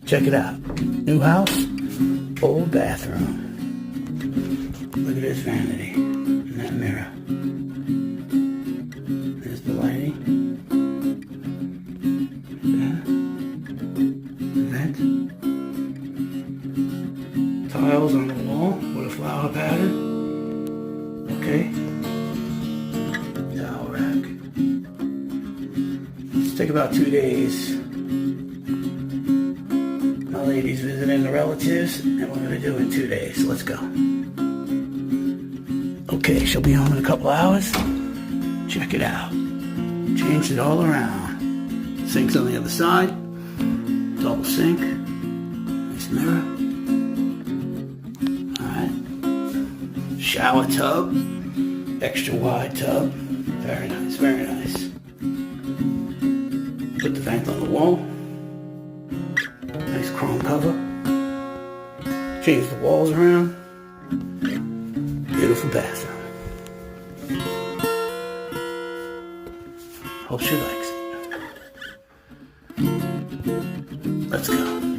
Check it out. New house, old bathroom. Look at this vanity and that mirror. There's the lighting. Vent. Tiles on the wall with a flower pattern. Okay. Towel rack. It's take about 2 days. My lady's visiting the relatives, and we're gonna do it in 2 days. Let's go. Okay, she'll be home in a couple hours. Check it out. Changed it all around. Sink's on the other side. Double sink. Nice mirror. Alright. Shower tub. Extra wide tub. Very nice, very nice. Put the vent on the wall. Nice chrome cover. Change the walls around. Beautiful bathroom. Hope she likes it. Let's go.